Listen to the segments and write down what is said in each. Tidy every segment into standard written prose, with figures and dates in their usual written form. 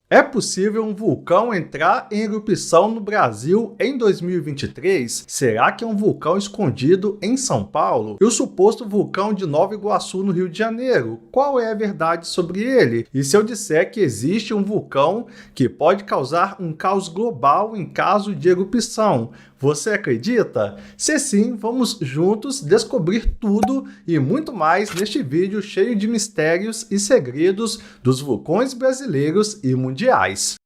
É possível um vulcão entrar em erupção no Brasil em 2023? Será que é um vulcão escondido em São Paulo? E o suposto vulcão de Nova Iguaçu, no Rio de Janeiro? Qual é a verdade sobre ele? E se eu disser que existe um vulcão que pode causar um caos global em caso de erupção? Você acredita? Se sim, vamos juntos descobrir tudo e muito mais neste vídeo cheio de mistérios e segredos dos vulcões brasileiros e mundiais.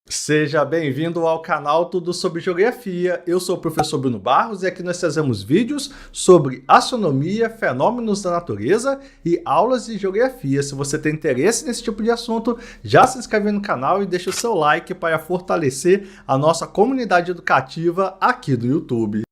Seja bem-vindo ao canal Tudo sobre Geografia. Eu sou o professor Bruno Barros e aqui nós trazemos vídeos sobre astronomia, fenômenos da natureza e aulas de geografia. Se você tem interesse nesse tipo de assunto, já se inscreve no canal e deixa o seu like para fortalecer a nossa comunidade educativa aqui do YouTube.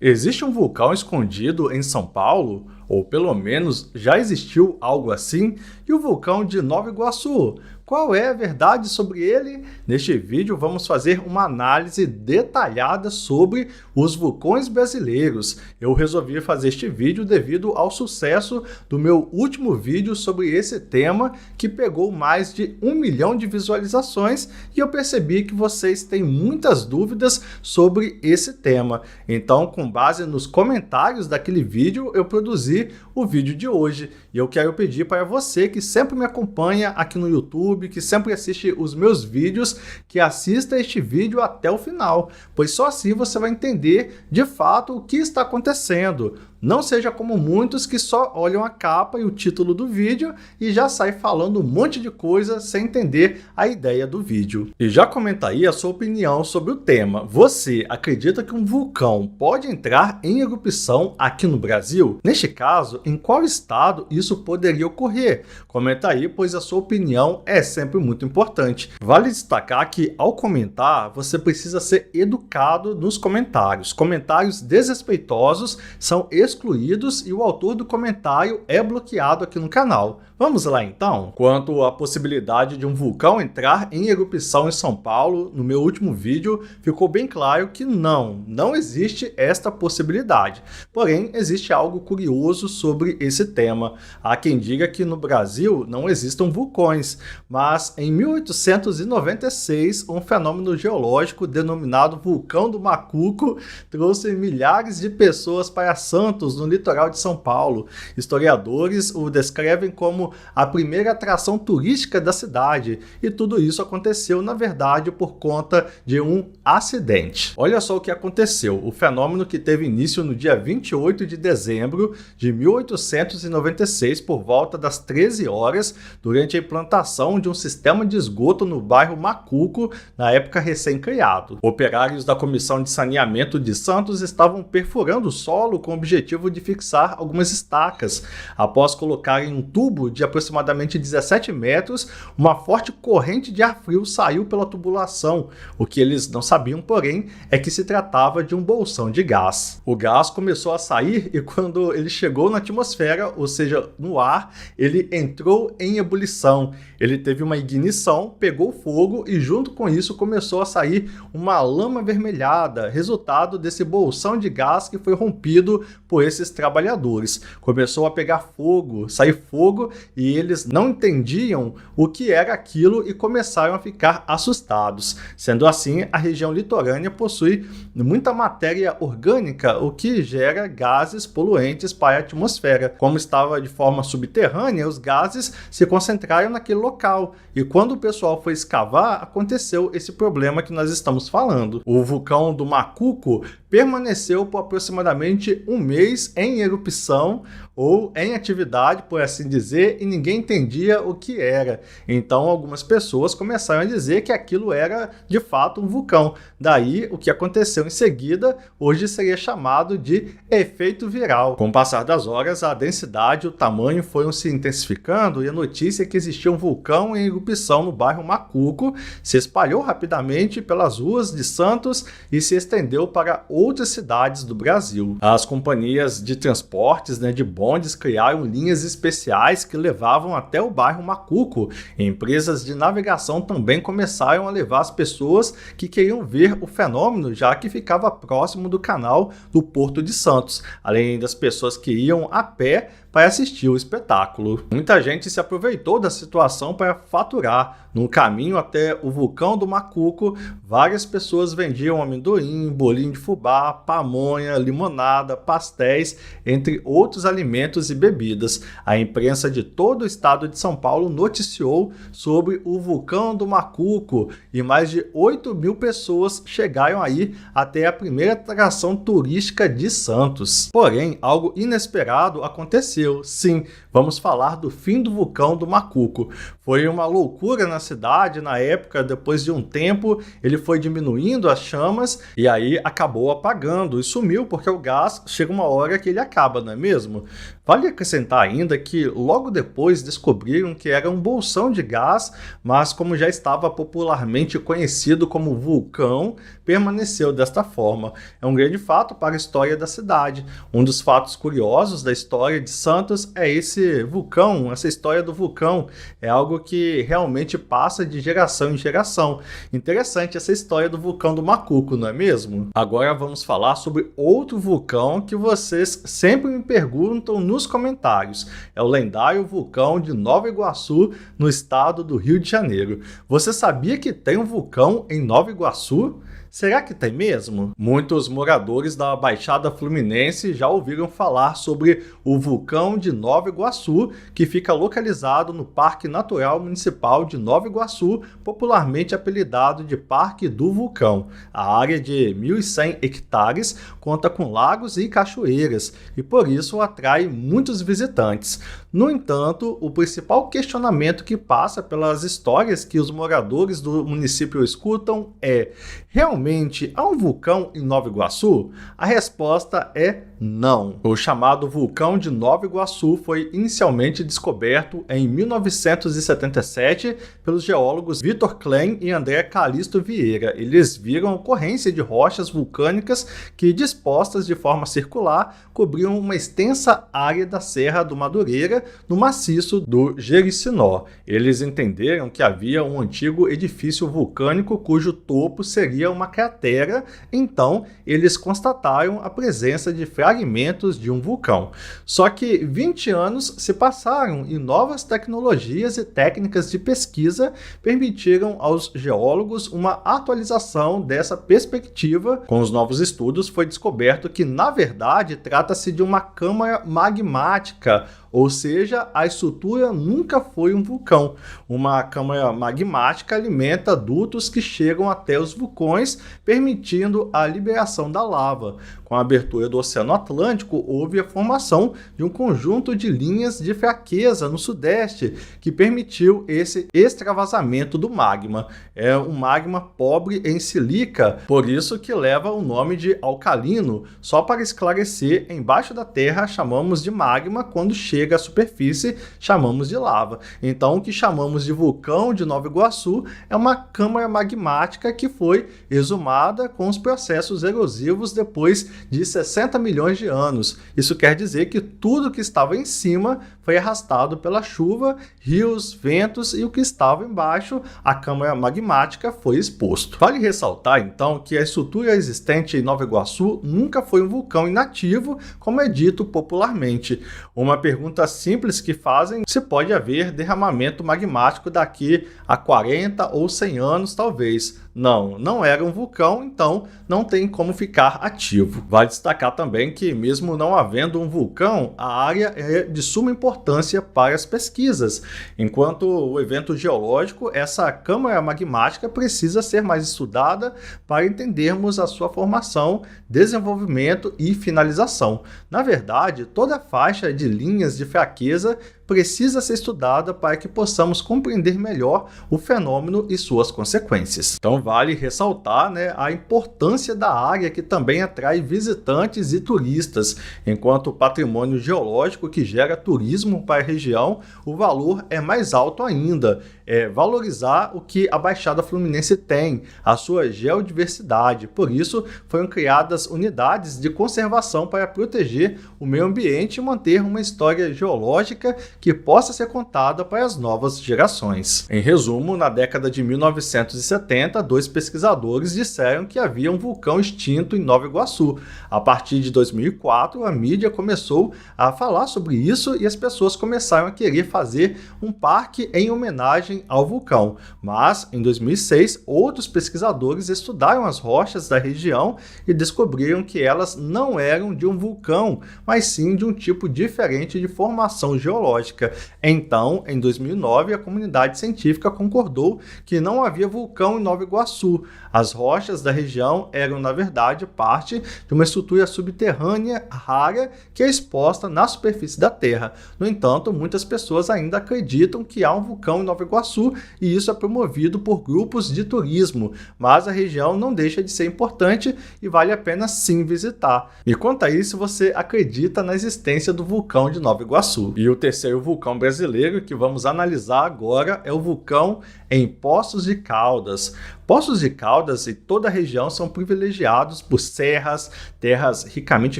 Existe um vulcão escondido em São Paulo? Ou pelo menos já existiu algo assim? E o vulcão de Nova Iguaçu? Qual é a verdade sobre ele? Neste vídeo vamos fazer uma análise detalhada sobre os vulcões brasileiros. Eu resolvi fazer este vídeo devido ao sucesso do meu último vídeo sobre esse tema, que pegou mais de 1 milhão de visualizações, e eu percebi que vocês têm muitas dúvidas sobre esse tema. Então, com base nos comentários daquele vídeo, eu produzi o vídeo de hoje. E eu quero pedir para você que sempre me acompanha aqui no YouTube, que sempre assiste os meus vídeos, que assista este vídeo até o final, pois só assim você vai entender de fato o que está acontecendo. Não seja como muitos que só olham a capa e o título do vídeo e já sai falando um monte de coisa sem entender a ideia do vídeo. E já comenta aí a sua opinião sobre o tema. Você acredita que um vulcão pode entrar em erupção aqui no Brasil? Neste caso, em qual estado isso poderia ocorrer? Comenta aí, pois a sua opinião é sempre muito importante. Vale destacar que, ao comentar, você precisa ser educado nos comentários. Comentários desrespeitosos são excluídos e o autor do comentário é bloqueado aqui no canal. Vamos lá então? Quanto à possibilidade de um vulcão entrar em erupção em São Paulo, no meu último vídeo ficou bem claro que não existe esta possibilidade. Porém, existe algo curioso sobre esse tema. Há quem diga que no Brasil não existam vulcões, mas em 1896 um fenômeno geológico denominado Vulcão do Macuco trouxe milhares de pessoas para Santos, no litoral de São Paulo. Historiadores o descrevem como a primeira atração turística da cidade, e tudo isso aconteceu, na verdade, por conta de um acidente. Olha só o que aconteceu. O fenômeno, que teve início no dia 28 de dezembro de 1896, por volta das 13 horas, durante a implantação de um sistema de esgoto no bairro Macuco, na época recém-criado. Operários da Comissão de Saneamento de Santos estavam perfurando o solo com o objetivo de fixar algumas estacas. Após colocarem um tubo de aproximadamente 17 metros, uma forte corrente de ar frio saiu pela tubulação. O que eles não sabiam, porém, é que se tratava de um bolsão de gás. O gás começou a sair e, quando ele chegou na atmosfera, ou seja, no ar, ele entrou em ebulição. Ele teve uma ignição, pegou fogo e, junto com isso, começou a sair uma lama avermelhada, resultado desse bolsão de gás que foi rompido por esses trabalhadores. Começou a pegar fogo, sair fogo, e eles não entendiam o que era aquilo e começaram a ficar assustados. Sendo assim, a região litorânea possui muita matéria orgânica, o que gera gases poluentes para a atmosfera. Como estava de forma subterrânea, os gases se concentraram naquele local, e quando o pessoal foi escavar, aconteceu esse problema que nós estamos falando. O vulcão do Macuco permaneceu por aproximadamente um mês em erupção, ou em atividade, por assim dizer, e ninguém entendia o que era. Então, algumas pessoas começaram a dizer que aquilo era, de fato, um vulcão. Daí, o que aconteceu em seguida, hoje seria chamado de efeito viral. Com o passar das horas, a densidade e o tamanho foram se intensificando, e a notícia que existia um vulcão em erupção no bairro Macuco se espalhou rapidamente pelas ruas de Santos e se estendeu para outras cidades do Brasil. As companhias de transportes, de bondes, criaram linhas especiais que levavam até o bairro Macuco. Empresas de navegação também começaram a levar as pessoas que queriam ver o fenômeno, já que ficava próximo do canal do Porto de Santos, além das pessoas que iam a pé para assistir o espetáculo. Muita gente se aproveitou da situação para faturar. No caminho até o vulcão do Macuco, várias pessoas vendiam amendoim, bolinho de fubá, pamonha, limonada, pastéis, entre outros alimentos e bebidas. A imprensa de todo o estado de São Paulo noticiou sobre o vulcão do Macuco e mais de 8.000 pessoas chegaram aí até a primeira atração turística de Santos. Porém, algo inesperado aconteceu. Sim, vamos falar do fim do vulcão do Macuco. Foi uma loucura na cidade na época. Depois de um tempo ele foi diminuindo as chamas e aí acabou apagando e sumiu, porque o gás chega uma hora que ele acaba, não é mesmo? Vale acrescentar ainda que logo depois descobriram que era um bolsão de gás, mas como já estava popularmente conhecido como vulcão, permaneceu desta forma. É um grande fato para a história da cidade. Um dos fatos curiosos da história de Santos é esse vulcão, essa história do vulcão. É algo que realmente passa de geração em geração. Interessante essa história do vulcão do Macuco, não é mesmo? Agora vamos falar sobre outro vulcão que vocês sempre me perguntam nos comentários. É o lendário vulcão de Nova Iguaçu, no estado do Rio de Janeiro. Você sabia que tem um vulcão em Nova Iguaçu? Será que tem mesmo? Muitos moradores da Baixada Fluminense já ouviram falar sobre o vulcão de Nova Iguaçu, que fica localizado no Parque Natural Municipal de Nova Iguaçu, popularmente apelidado de Parque do Vulcão. A área de 1.100 hectares conta com lagos e cachoeiras e por isso atrai muitos visitantes. No entanto, o principal questionamento que passa pelas histórias que os moradores do município escutam é: realmente há um vulcão em Nova Iguaçu? A resposta é não. O chamado vulcão de Nova Iguaçu foi inicialmente descoberto em 1977 pelos geólogos Vitor Klein e André Calixto Vieira. Eles viram a ocorrência de rochas vulcânicas que, dispostas de forma circular, cobriam uma extensa área da Serra do Madureira, no maciço do Jericinó. Eles entenderam que havia um antigo edifício vulcânico cujo topo seria uma cratera, então eles constataram a presença de fragmentos de um vulcão. Só que 20 anos se passaram e novas tecnologias e técnicas de pesquisa permitiram aos geólogos uma atualização dessa perspectiva. Com os novos estudos foi descoberto que, na verdade, trata-se de uma câmara magmática, ou seja, a estrutura nunca foi um vulcão. Uma câmara magmática alimenta dutos que chegam até os vulcões, permitindo a liberação da lava. Com a abertura do Oceano Atlântico, houve a formação de um conjunto de linhas de fraqueza no sudeste, que permitiu esse extravasamento do magma. É um magma pobre em sílica, por isso que leva o nome de alcalino. Só para esclarecer, embaixo da terra chamamos de magma, quando chega à superfície chamamos de lava. Então o que chamamos de vulcão de Nova Iguaçu é uma câmara magmática que foi exumada com os processos erosivos depois de 60 milhões de anos. Isso quer dizer que tudo que estava em cima foi arrastado pela chuva, rios, ventos, e o que estava embaixo, a câmara magmática, foi exposto. Vale ressaltar então que a estrutura existente em Nova Iguaçu nunca foi um vulcão inativo, como é dito popularmente. Uma pergunta simples que fazem: se pode haver derramamento magmático daqui a 40 ou 100 anos talvez. Não, não era um vulcão, então não tem como ficar ativo. Vale destacar também que, mesmo não havendo um vulcão, a área é de suma importância para as pesquisas. Enquanto o evento geológico, essa câmara magmática precisa ser mais estudada para entendermos a sua formação, desenvolvimento e finalização. Na verdade, toda a faixa de linhas de fraqueza precisa ser estudada para que possamos compreender melhor o fenômeno e suas consequências. Então vale ressaltar, a importância da área, que também atrai visitantes e turistas. Enquanto o patrimônio geológico que gera turismo para a região, o valor é mais alto ainda. É valorizar o que a Baixada Fluminense tem, a sua geodiversidade. Por isso, foram criadas unidades de conservação para proteger o meio ambiente e manter uma história geológica que possa ser contada para as novas gerações. Em resumo, na década de 1970, dois pesquisadores disseram que havia um vulcão extinto em Nova Iguaçu. A partir de 2004, a mídia começou a falar sobre isso e as pessoas começaram a querer fazer um parque em homenagem ao vulcão. Mas, em 2006, outros pesquisadores estudaram as rochas da região e descobriram que elas não eram de um vulcão, mas sim de um tipo diferente de formação geológica. Então, em 2009, a comunidade científica concordou que não havia vulcão em Nova Iguaçu. As rochas da região eram, na verdade, parte de uma estrutura subterrânea rara que é exposta na superfície da Terra. No entanto, muitas pessoas ainda acreditam que há um vulcão em Nova Iguaçu e isso é promovido por grupos de turismo, mas a região não deixa de ser importante e vale a pena sim visitar. Me conta aí se você acredita na existência do vulcão de Nova Iguaçu. E o terceiro vulcão brasileiro que vamos analisar agora é o vulcão em Poços de Caldas. Poços de Caldas e toda a região são privilegiados por serras, terras ricamente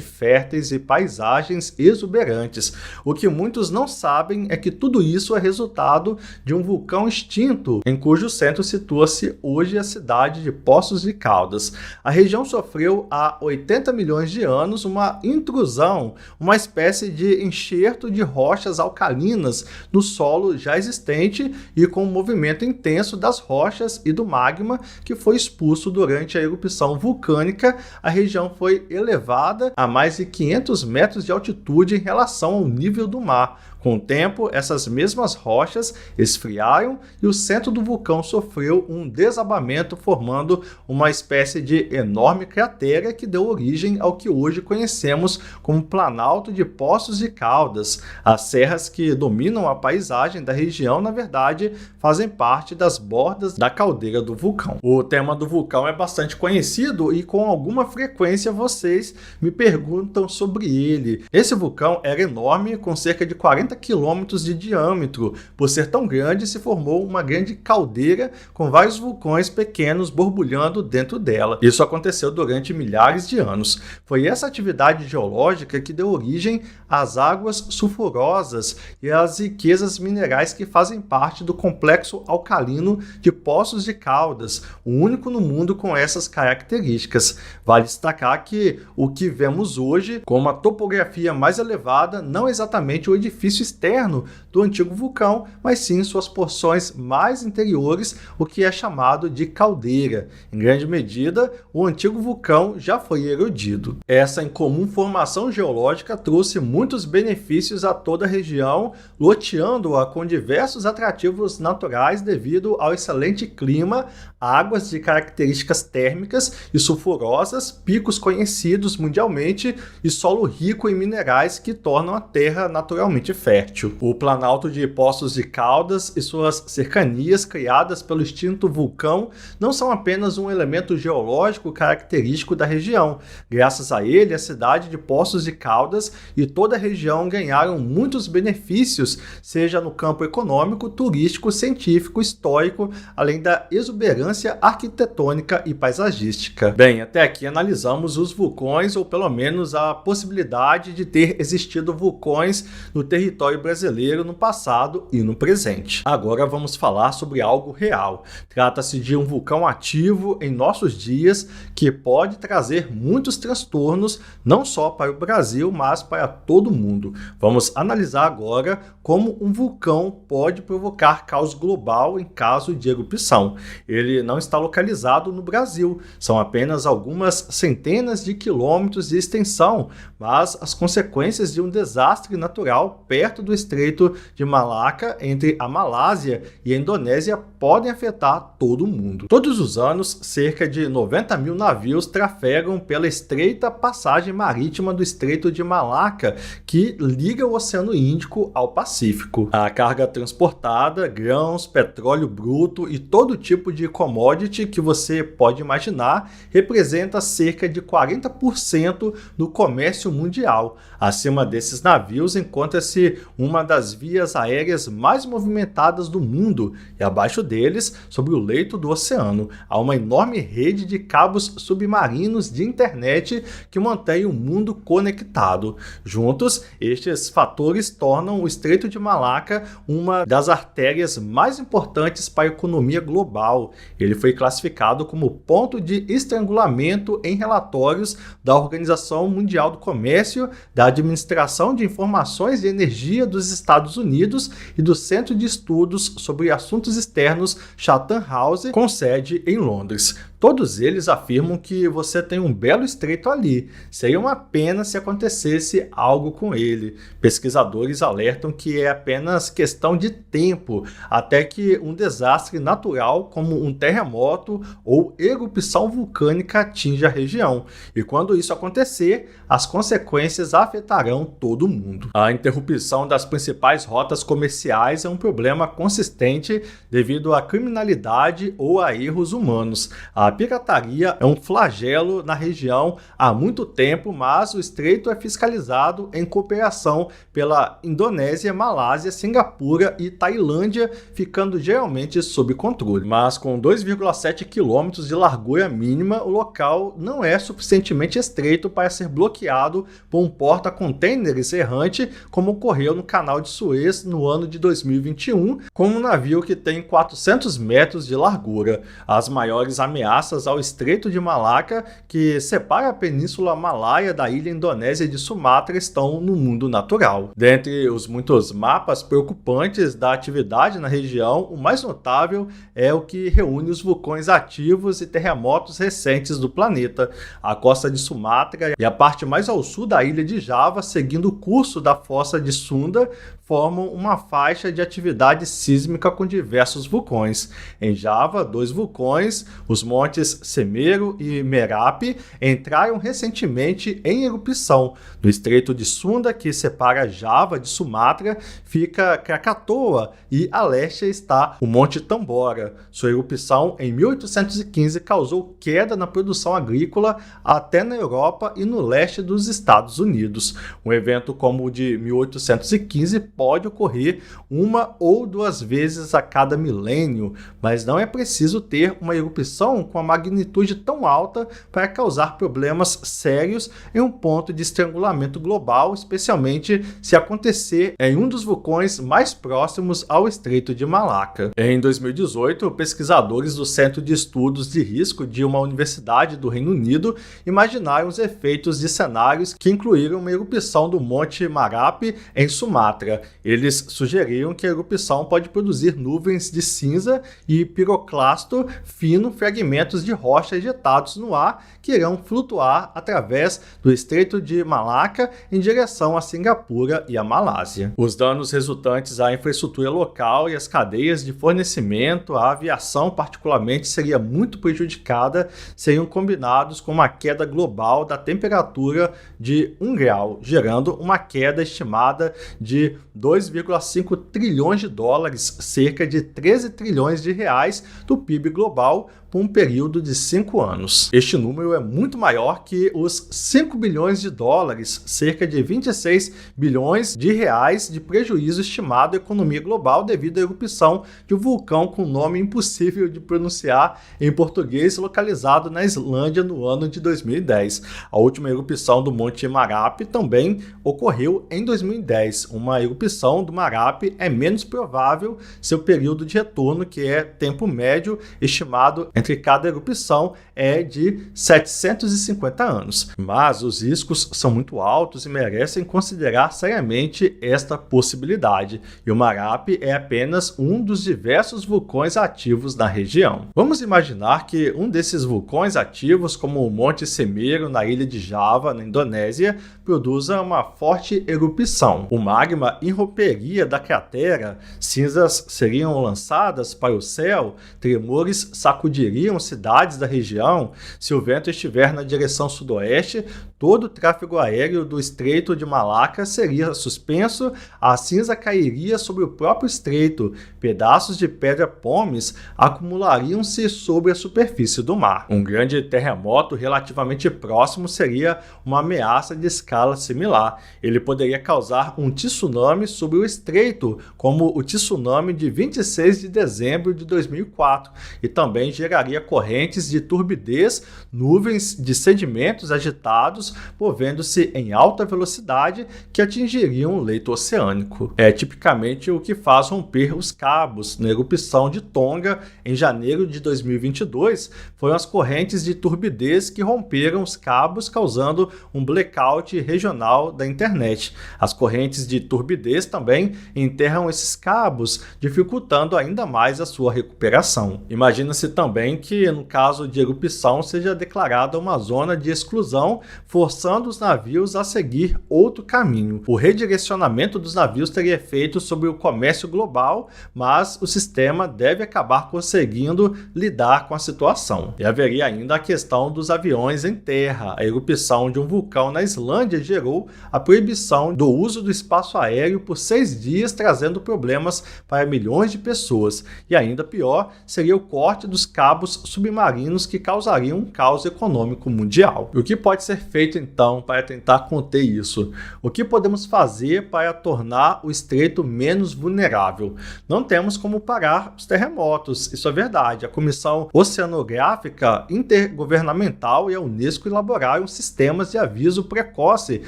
férteis e paisagens exuberantes. O que muitos não sabem é que tudo isso é resultado de um vulcão extinto, em cujo centro situa-se hoje a cidade de Poços de Caldas. A região sofreu há 80 milhões de anos uma intrusão, uma espécie de enxerto de rochas alcalinas no solo já existente e com um movimento intenso das rochas e do magma que foi expulso durante a erupção vulcânica. A região foi elevada a mais de 500 metros de altitude em relação ao nível do mar. Com o tempo, essas mesmas rochas esfriaram e o centro do vulcão sofreu um desabamento, formando uma espécie de enorme cratera que deu origem ao que hoje conhecemos como Planalto de Poços de Caldas. As serras que dominam a paisagem da região, na verdade, fazem parte das bordas da caldeira do vulcão. O tema do vulcão é bastante conhecido e com alguma frequência vocês me perguntam sobre ele. Esse vulcão era enorme, com cerca de 40 quilômetros de diâmetro. Por ser tão grande, se formou uma grande caldeira com vários vulcões pequenos borbulhando dentro dela. Isso aconteceu durante milhares de anos. Foi essa atividade geológica que deu origem às águas sulfurosas e às riquezas minerais que fazem parte do complexo alcalino de Poços de Caldas, o único no mundo com essas características. Vale destacar que o que vemos hoje, com uma topografia mais elevada, não é exatamente o edifício externo do antigo vulcão, mas sim suas porções mais interiores, o que é chamado de caldeira. Em grande medida, o antigo vulcão já foi erodido. Essa incomum formação geológica trouxe muitos benefícios a toda a região, loteando-a com diversos atrativos naturais devido ao excelente clima, águas de características térmicas e sulfurosas, picos conhecidos mundialmente e solo rico em minerais que tornam a terra naturalmente fértil. O Planalto de Poços de Caldas e suas cercanias criadas pelo extinto vulcão não são apenas um elemento geológico característico da região. Graças a ele, a cidade de Poços de Caldas e toda a região ganharam muitos benefícios, seja no campo econômico, turístico, científico, histórico, além da exuberância arquitetônica e paisagística. Bem, até aqui analisamos os vulcões, ou pelo menos a possibilidade de ter existido vulcões no território brasileiro no passado e no presente. Agora vamos falar sobre algo real. Trata-se de um vulcão ativo em nossos dias que pode trazer muitos transtornos, não só para o Brasil, mas para todo o mundo. Vamos analisar agora como um vulcão pode provocar caos global em caso de erupção. Ele não está localizado no Brasil, são apenas algumas centenas de quilômetros de extensão, mas as consequências de um desastre natural perto do Estreito de Malaca, entre a Malásia e a Indonésia, podem afetar todo o mundo. Todos os anos, cerca de 90 mil navios trafegam pela estreita passagem marítima do Estreito de Malaca, que liga o Oceano Índico ao Pacífico. A carga transportada, grãos, petróleo bruto e todo tipo de commodity que você pode imaginar, representa cerca de 40% do comércio mundial. Acima desses navios encontra-se constitui uma das vias aéreas mais movimentadas do mundo e abaixo deles, sobre o leito do oceano, há uma enorme rede de cabos submarinos de internet que mantém o mundo conectado. Juntos, estes fatores tornam o Estreito de Malaca uma das artérias mais importantes para a economia global. Ele foi classificado como ponto de estrangulamento em relatórios da Organização Mundial do Comércio, da Administração de Informações e Energia dos Estados Unidos e do Centro de Estudos sobre Assuntos Externos Chatham House, com sede em Londres. Todos eles afirmam que você tem um belo estreito ali. Seria uma pena se acontecesse algo com ele. Pesquisadores alertam que é apenas questão de tempo até que um desastre natural, como um terremoto ou erupção vulcânica, atinja a região. E quando isso acontecer, as consequências afetarão todo mundo. A interrupção das principais rotas comerciais é um problema consistente devido à criminalidade ou a erros humanos. A pirataria é um flagelo na região há muito tempo, mas o estreito é fiscalizado em cooperação pela Indonésia, Malásia, Singapura e Tailândia, ficando geralmente sob controle. Mas com 2,7 km de largura mínima, o local não é suficientemente estreito para ser bloqueado por um porta-contêineres errante, como ocorreu no Canal de Suez no ano de 2021, com um navio que tem 400 metros de largura. As maiores ameaças ao Estreito de Malaca, que separa a Península Malaia da ilha indonésia de Sumatra, estão no mundo natural. Dentre os muitos mapas preocupantes da atividade na região, o mais notável é o que reúne os vulcões ativos e terremotos recentes do planeta. A costa de Sumatra e a parte mais ao sul da ilha de Java, seguindo o curso da fossa de Sunda, formam uma faixa de atividade sísmica com diversos vulcões. Em Java, 2 vulcões, os montes Semeru e Merapi, entraram recentemente em erupção. No Estreito de Sunda, que separa Java de Sumatra, fica Krakatoa e a leste está o Monte Tambora. Sua erupção em 1815 causou queda na produção agrícola até na Europa e no leste dos Estados Unidos. Um evento como o de 1815 pode ocorrer uma ou 2 vezes a cada milênio, mas não é preciso ter uma erupção com a magnitude tão alta para causar problemas sérios em um ponto de estrangulamento global, especialmente se acontecer em um dos vulcões mais próximos ao Estreito de Malaca. Em 2018, pesquisadores do Centro de Estudos de Risco de uma universidade do Reino Unido imaginaram os efeitos de cenários que incluíram uma erupção do Monte Merapi em Sumatra. Eles sugeriram que a erupção pode produzir nuvens de cinza e piroclasto fino, fragmentos de rocha ejetados no ar que irão flutuar através do Estreito de Malaca em direção a Singapura e a Malásia. Os danos resultantes à infraestrutura local e às cadeias de fornecimento, a aviação particularmente seria muito prejudicada, seriam combinados com uma queda global da temperatura de 1 grau, gerando uma queda estimada de 2,5 trilhões de dólares, cerca de 13 trilhões de reais do PIB global por um período de 5 anos. Este número é muito maior que os 5 bilhões de dólares, cerca de 26 bilhões de reais de prejuízo estimado à economia global devido à erupção de um vulcão com nome impossível de pronunciar em português, localizado na Islândia no ano de 2010. A última erupção do Monte Merapi também ocorreu em 2010. Uma erupção do Merapi é menos provável, seu período de retorno, que é tempo médio estimado entre cada erupção, é de 750 anos. Mas os riscos são muito altos e merecem considerar seriamente esta possibilidade. E o Merapi é apenas um dos diversos vulcões ativos na região. Vamos imaginar que um desses vulcões ativos, como o Monte Semeru na ilha de Java, na Indonésia, produza uma forte erupção. O magma irromperia da cratera, cinzas seriam lançadas para o céu, tremores sacudiriam cidades da região. Se o vento estiver na direção sudoeste, todo o tráfego aéreo do Estreito de Malaca seria suspenso, a cinza cairia sobre o próprio estreito, pedaços de pedra-pomes acumulariam-se sobre a superfície do mar. Um grande terremoto relativamente próximo seria uma ameaça de escala similar. Ele poderia causar um tsunami sobre o estreito, como o tsunami de 26 de dezembro de 2004, e também geraria correntes de turbidez, nuvens de sedimentos agitados, movendo-se em alta velocidade que atingiriam o leito oceânico. É tipicamente o que faz romper os cabos. Na erupção de Tonga, em janeiro de 2022, foram as correntes de turbidez que romperam os cabos, causando um blackout regional da internet. As correntes de turbidez também enterram esses cabos, dificultando ainda mais a sua recuperação. Imagina-se também que, no caso de erupção, seja declarada uma zona de exclusão, forçando os navios a seguir outro caminho. O redirecionamento dos navios teria efeito sobre o comércio global, mas o sistema deve acabar conseguindo lidar com a situação. E haveria ainda a questão dos aviões em terra. A erupção de um vulcão na Islândia gerou a proibição do uso do espaço aéreo por 6 dias, trazendo problemas para milhões de pessoas. E ainda pior seria o corte dos cabos submarinos, que causaria um caos econômico mundial. E o que pode ser feito então para tentar conter isso? O que podemos fazer para tornar o estreito menos vulnerável? Não temos como parar os terremotos, isso é verdade. A Comissão Oceanográfica Intergovernamental e a Unesco elaboraram sistemas de aviso precoce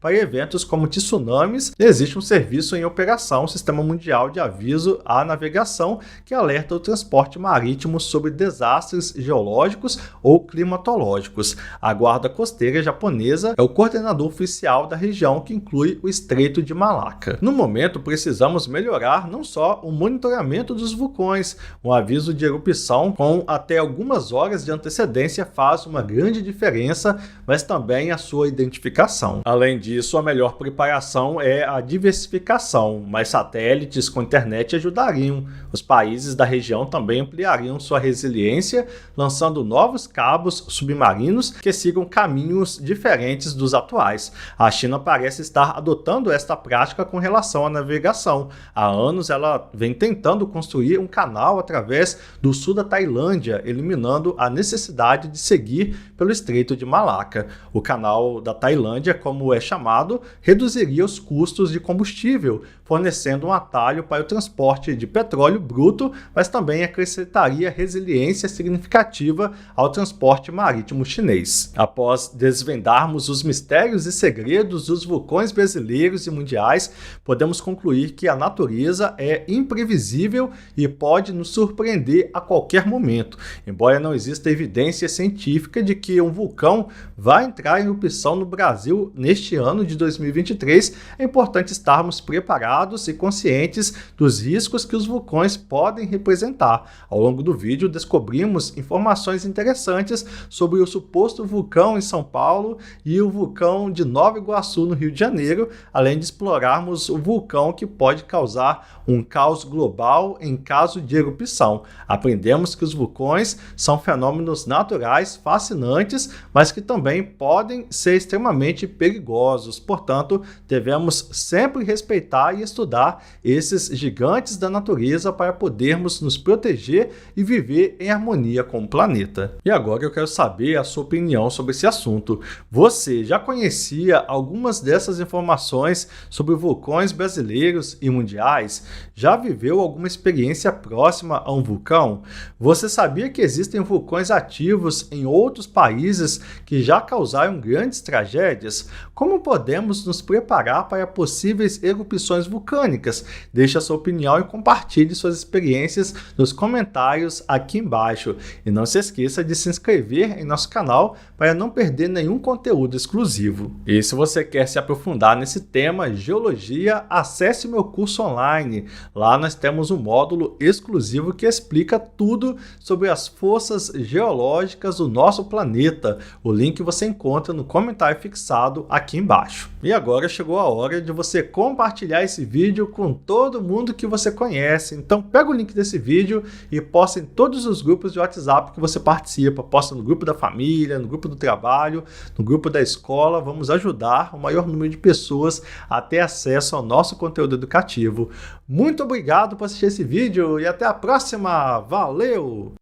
para eventos como tsunamis. Existe um serviço em operação, o Sistema Mundial de Aviso à Navegação, que alerta o transporte marítimo sobre desastres geológicos ou climatológicos. A Guarda Costeira japonesa é o coordenador oficial da região, que inclui o Estreito de Malaca. No momento, precisamos melhorar não só o monitoramento dos vulcões. Um aviso de erupção com até algumas horas de antecedência faz uma grande diferença, mas também a sua identificação. Além disso, a melhor preparação é a diversificação. Mais satélites com internet ajudariam. Os países da região também ampliariam sua resiliência, lançando novos cabos submarinos que sigam caminhos diferentes dos atuais. A China parece estar adotando esta prática com relação à navegação. Há anos ela vem tentando construir um canal através do sul da Tailândia, eliminando a necessidade de seguir pelo Estreito de Malaca. O canal da Tailândia, como é chamado, reduziria os custos de combustível, fornecendo um atalho para o transporte de petróleo bruto, mas também acrescentaria resiliência significativa ao transporte marítimo chinês. Após desvendarmos os mistérios e segredos dos vulcões brasileiros e mundiais, podemos concluir que a natureza é imprevisível e pode nos surpreender a qualquer momento. Embora não exista evidência científica de que um vulcão vai entrar em erupção no Brasil neste ano de 2023, é importante estarmos preparados e conscientes dos riscos que os vulcões podem representar. Ao longo do vídeo, descobrimos informações interessantes sobre o suposto vulcão em São Paulo e o vulcão de Nova Iguaçu, no Rio de Janeiro, além de explorarmos o vulcão que pode causar um caos global em caso de erupção. Aprendemos que os vulcões são fenômenos naturais fascinantes, mas que também podem ser extremamente perigosos. Portanto, devemos sempre respeitar e estudar esses gigantes da natureza para podermos nos proteger e viver em harmonia com o planeta. E agora eu quero saber a sua opinião sobre esse assunto. Você já conhecia algumas dessas informações sobre vulcões brasileiros e mundiais? Já viveu alguma experiência próxima a um vulcão? Você sabia que existem vulcões ativos em outros países que já causaram grandes tragédias? Como podemos nos preparar para possíveis erupções vulcânicas? Deixe a sua opinião e compartilhe suas experiências nos comentários aqui embaixo. E não se esqueça de se inscrever em nosso canal para não perder nenhum conteúdo exclusivo. E se você quer se aprofundar nesse tema, geologia, acesse meu curso online. Lá nós temos um módulo exclusivo que explica tudo sobre as forças geológicas do nosso planeta. O link você encontra no comentário fixado aqui embaixo. E agora chegou a hora de você compartilhar esse vídeo com todo mundo que você conhece. Então pega o link desse vídeo e posta em todos os grupos de WhatsApp que você participa. Posta no grupo da família, no grupo do trabalho, no grupo grupo da escola, vamos ajudar o maior número de pessoas a ter acesso ao nosso conteúdo educativo. Muito obrigado por assistir esse vídeo e até a próxima. Valeu!